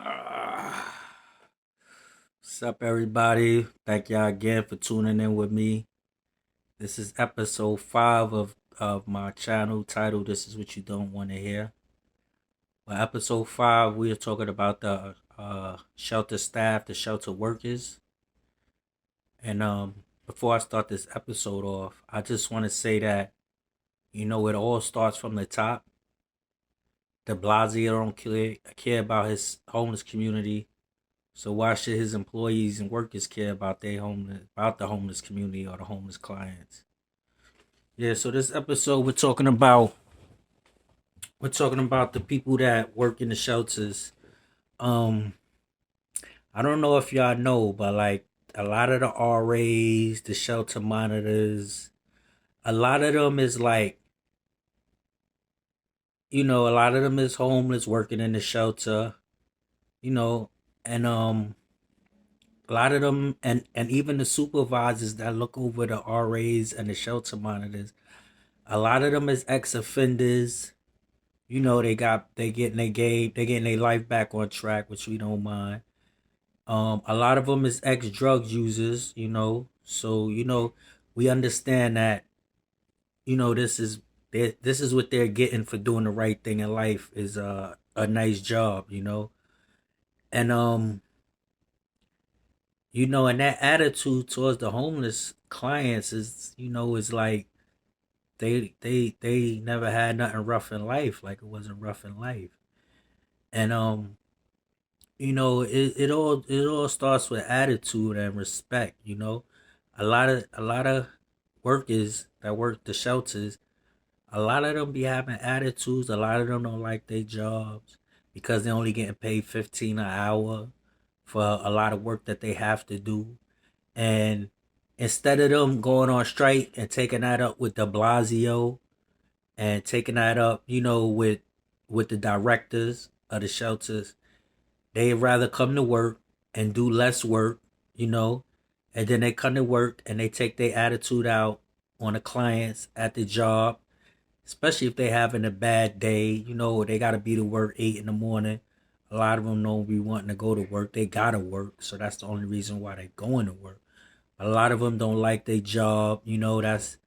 Ah, what's up, everybody? Thank y'all again for tuning in with me. This is episode 5 of my channel titled This Is What You Don't Want to Hear. Well, episode 5, we are talking about the shelter staff, the shelter workers. And before I start this episode off, I just want to say that, it all starts from the top. De Blasio don't care about his homeless community. So why should his employees and workers care about the homeless community or the homeless clients? Yeah, so this episode we're talking about the people that work in the shelters. Um I don't know if y'all know, but like a lot of the RAs, the shelter monitors, a lot of them is like, a lot of them is homeless working in the shelter, you know, and a lot of them and even the supervisors that look over the RAs and the shelter monitors, a lot of them is ex-offenders. They getting their life back on track, which we don't mind. A lot of them is ex-drug users. So we understand that. This is what they're getting for doing the right thing in life is a nice job. And and that attitude towards the homeless clients is like they never had nothing rough in life, like it wasn't rough in life. And it all starts with attitude and respect. A lot of workers that work the shelters, a lot of them be having attitudes. A lot of them don't like their jobs because they're only getting paid 15 an hour for a lot of work that they have to do. And instead of them going on strike and taking that up with De Blasio and taking that up, with the directors of the shelters, they'd rather come to work and do less work, you know, and then they come to work and they take their attitude out on the clients at the job, especially if they having a bad day. They got to be to work 8 in the morning. A lot of them don't be wanting to go to work. They gotta work, so that's the only reason why they going to work. A lot of them don't like their job. That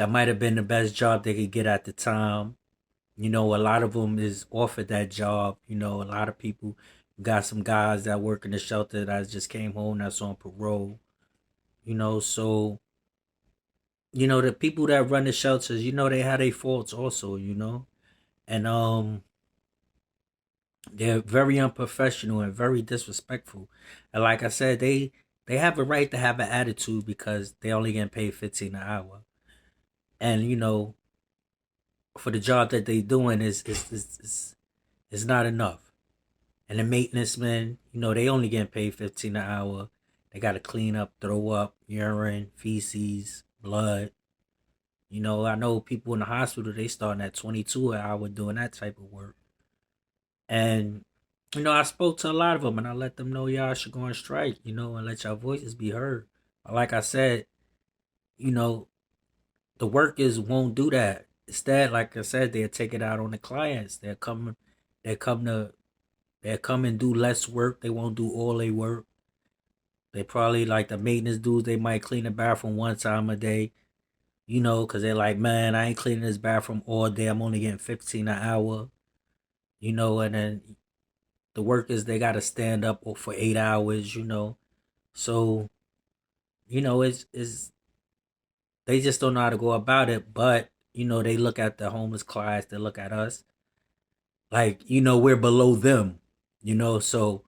might have been the best job they could get at the time. A lot of them is offered that job. A lot of people got some guys that work in the shelter that just came home that's on parole. So the people that run the shelters, they have their faults also. And they're very unprofessional and very disrespectful. And like I said, they have a right to have an attitude because they only getting paid 15 an hour. And for the job that they doing is not enough. And the maintenance men, they only getting paid 15 an hour. They got to clean up, throw up, urine, feces, blood. I know people in the hospital, they starting at 22 an hour doing that type of work. And, I spoke to a lot of them and I let them know y'all should go on strike, and let your voices be heard. Like I said, you know, the workers won't do that. Instead, like I said, they'll take it out on the clients. They come to, they'll come and do less work. They won't do all their work. They probably like the maintenance dudes. They might clean the bathroom one time a day, because they're like, man, I ain't cleaning this bathroom all day. I'm only getting 15 an hour, and then the workers, they got to stand up for 8 hours, So, it's they just don't know how to go about it. But, they look at the homeless clients, they look at us like, we're below them, so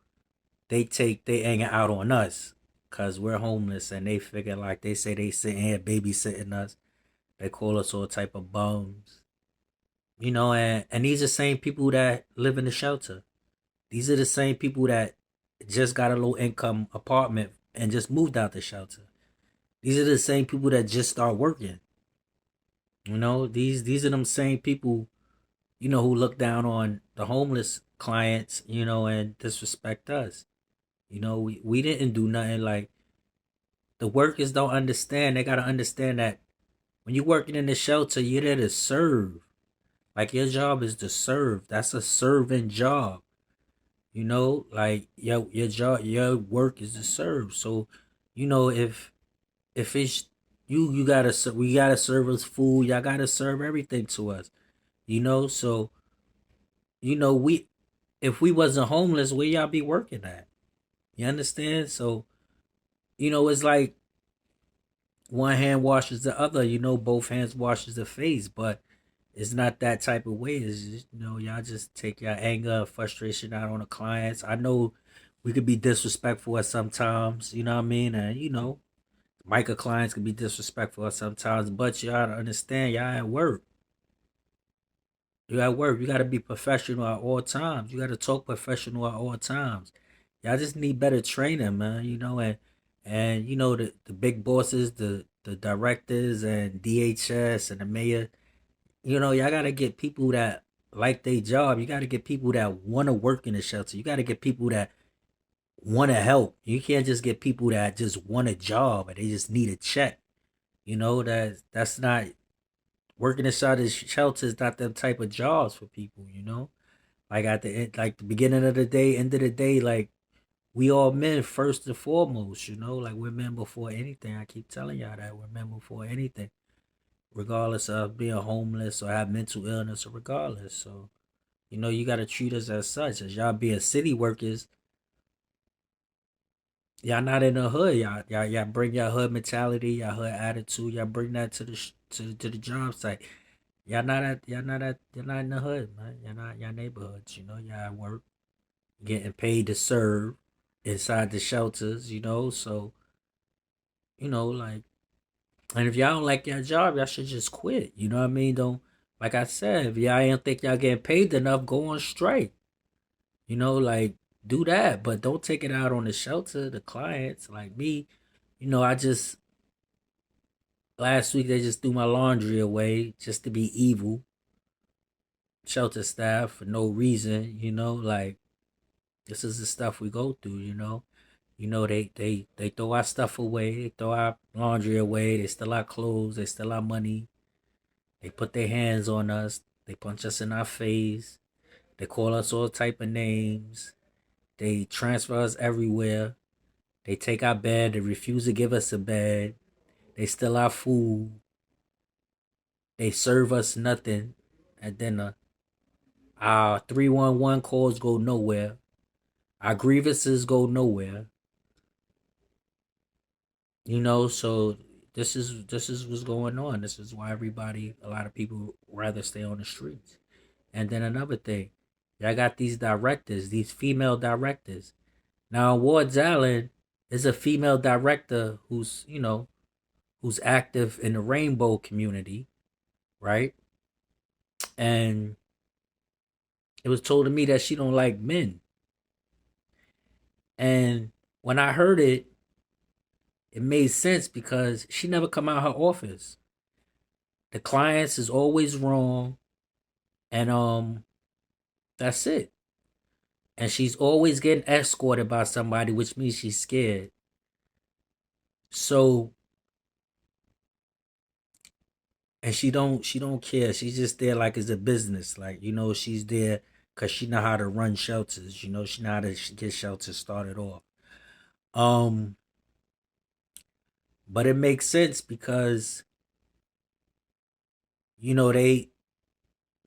they anger out on us because we're homeless and they figure like they say they sitting here babysitting us. They call us all type of bums, and these are the same people that live in the shelter. These are the same people that just got a low income apartment and just moved out the shelter. These are the same people that just start working. These are them same people, who look down on the homeless clients, and disrespect us. We didn't do nothing. Like, the workers don't understand. They gotta understand that when you're working in the shelter, you're there to serve. Like, your job is to serve. That's a serving job. You know, like your job, your work is to serve. So, you know, if it's you gotta we gotta serve us food. Y'all gotta serve everything to us. You know, so you know we if we wasn't homeless, where y'all be working at? You understand? So you know, it's like one hand washes the other. You know, both hands washes the face, but it's not that type of way. It's just, you know, y'all just take your anger, frustration out on the clients. I know we could be disrespectful at sometimes, you know what I mean? And you know, micro clients can be disrespectful at sometimes, but you gotta understand y'all at work. You at work. You gotta be professional at all times. You gotta talk professional at all times. Y'all just need better training, man. You know, and you know the big bosses, the directors and DHS and the mayor. You know, y'all gotta get people that like their job. You gotta get people that want to work in the shelter. You gotta get people that want to help. You can't just get people that just want a job and they just need a check. You know that's not working inside the shelter is not them type of jobs for people. You know, like at the end, like the beginning of the day, end of the day, like we all men first and foremost. You know, like we're men before anything. I keep telling y'all that we're men before anything, regardless of being homeless or have mental illness or regardless. So you know, you gotta treat us as such. As y'all being city workers, y'all not in the hood. Y'all bring your hood mentality, your hood attitude. Y'all bring that to the job site. You're not in the hood, man. You're not your neighborhoods. You know, y'all at work, getting paid to serve inside the shelters. You know, so you know, like, and if y'all don't like your job, y'all should just quit. You know what I mean? Don't like I said, if y'all ain't think y'all getting paid enough, go on strike. You know, like do that, but don't take it out on the shelter, the clients. Like me, you know, I just last week they just threw my laundry away just to be evil. Shelter staff for no reason, you know, like this is the stuff we go through, you know. You know, they throw our stuff away, they throw our laundry away, they steal our clothes, they steal our money, they put their hands on us, they punch us in our face, they call us all type of names, they transfer us everywhere. They take our bed. They refuse to give us a bed. They steal our food. They serve us nothing at dinner. Our 311 calls go nowhere. Our grievances go nowhere. You know, so this is what's going on. This is why a lot of people rather stay on the streets. And then another thing, y'all got these directors, these female directors. Now, Ward's Allen is a female director who's, you know, who's active in the rainbow community, right? And it was told to me that she don't like men. And when I heard it, it made sense because she never come out her office. The clients is always wrong, and that's it. And she's always getting escorted by somebody, which means she's scared. So and she don't care. She's just there like it's a business. Like, you know, she's there because she know how to run shelters. You know, she know how to get shelters started off. Um, but it makes sense because you know the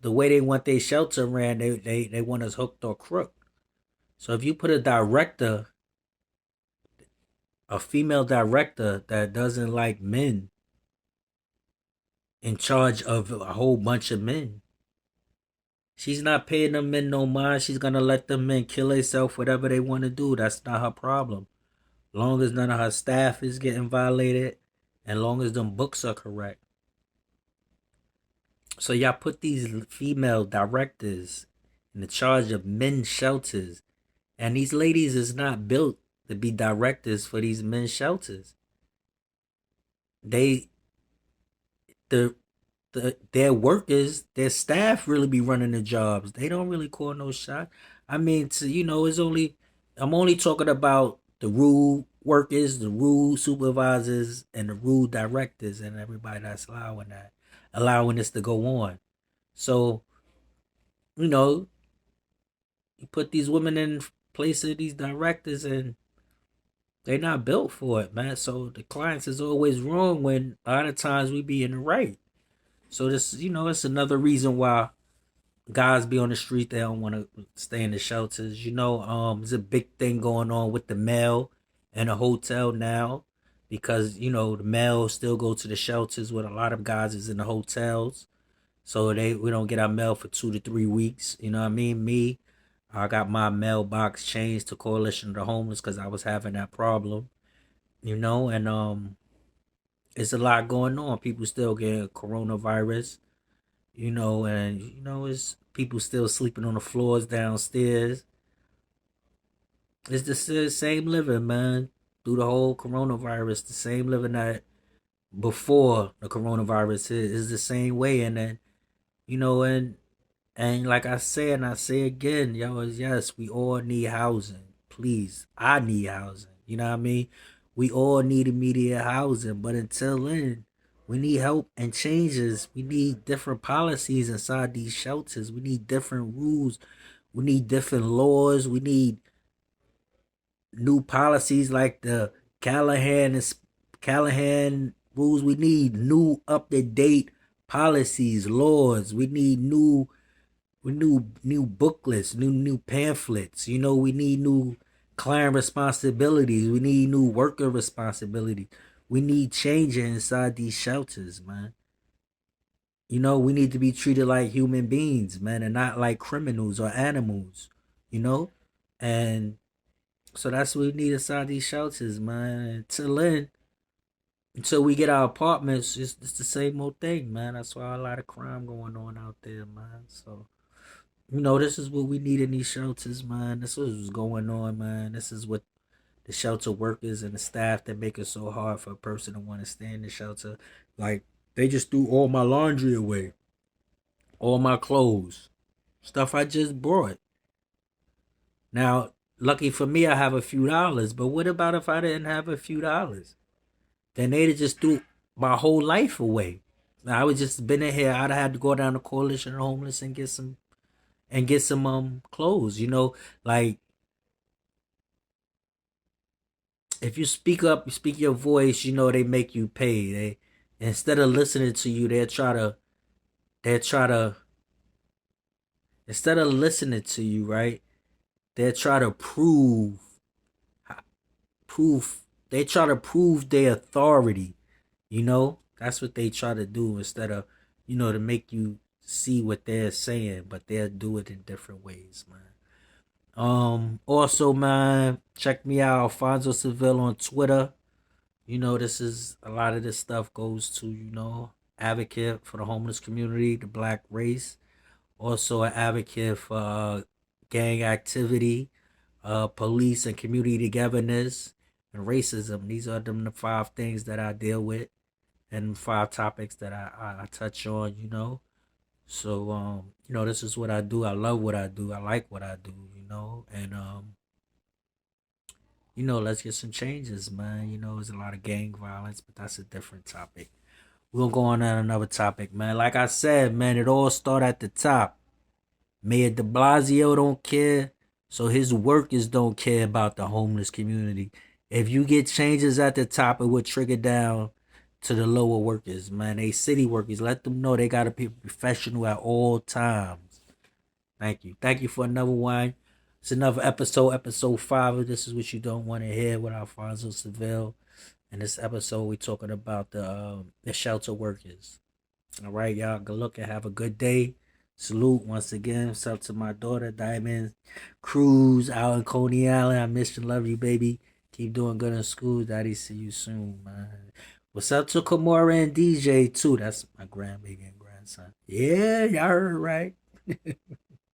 way they want their shelter ran, they want us hooked or crooked. So if you put a director, a female director that doesn't like men in charge of a whole bunch of men, she's not paying them men no mind. She's gonna let them men kill themselves, whatever they want to do. That's not her problem. Long as none of her staff is getting violated, and long as them books are correct. So y'all put these female directors in the charge of men's shelters, and these ladies is not built to be directors for these men's shelters. They the their workers, their staff really be running the jobs. They don't really call no shot. I mean, you know, it's only I'm only talking about the rule workers, the rule supervisors, and the rule directors, and everybody that's allowing this to go on. So you know, you put these women in placing these directors, and they're not built for it, man. So the clients is always wrong when a lot of times we be in the right. So this, it's another reason why guys be on the street. They don't want to stay in the shelters. There's a big thing going on with the mail and the hotel now, because the mail still go to the shelters, with a lot of guys is in the hotels. So we don't get our mail for 2 to 3 weeks. You know what I mean? I got my mailbox changed to Coalition of the Homeless because I was having that problem. And it's a lot going on. People still getting coronavirus. And it's people still sleeping on the floors downstairs. It's the same living, man. Through the whole coronavirus, the same living that before the coronavirus is the same way. And then, and like I said, and I say again, yo, is yes, we all need housing. Please, I need housing. You know what I mean? We all need immediate housing, but until then, we need help and changes. We need different policies inside these shelters. We need different rules. We need different laws. We need new policies like the Callahan rules. We need new up to date policies, laws. We need new booklets, new pamphlets. We need new client responsibilities. We need new worker responsibility. We need change inside these shelters, man. We need to be treated like human beings, man, and not like criminals or animals. You know, and so that's what we need inside these shelters, man. Until we get our apartments, it's the same old thing, man. That's why a lot of crime going on out there, man. So this is what we need in these shelters, man. This is what's going on, man. This is what the shelter workers and the staff that make it so hard for a person to want to stay in the shelter. Like, they just threw all my laundry away, all my clothes, stuff I just brought. Now, lucky for me, I have a few dollars, but what about if I didn't have a few dollars? Then they'd have just threw my whole life away. Now, I would just been in here. I'd have had to go down to Coalition of Homeless and get some clothes. Like, if you speak up, you speak your voice, they make you pay. They, instead of listening to you, they try to instead of listening to you, right? They try to prove they try to prove their authority. That's what they try to do, instead of to make you see what they're saying, but they'll do it in different ways, man. Also, man, check me out, Alfonso Seville on Twitter. This is a lot of this stuff goes to, advocate for the homeless community, the black race. Also, an advocate for gang activity, police and community togetherness, and racism. These are the 5 things that I deal with, and 5 topics that I touch on. So, this is what I do. I love what I do. I like what I do. And let's get some changes, man. There's a lot of gang violence, but that's a different topic. We'll go on another topic, man. Like I said, man, it all started at the top. Mayor de Blasio don't care, so his workers don't care about the homeless community. If you get changes at the top, it would trigger down to the lower workers, man. They city workers. Let them know they gotta be professional at all times. Thank you. Thank you for another one. It's another episode 5 of This Is What You Don't Want to Hear with Alfonso Seville. In this episode, we're talking about the shelter workers. All right, y'all. Good luck and have a good day. Salute once again. What's up to my daughter, Diamond Cruz, out in Coney Island. I miss you, love you, baby. Keep doing good in school. Daddy, see you soon, man. What's up to Kamora and DJ, too? That's my grandbaby and grandson. Yeah, y'all heard right.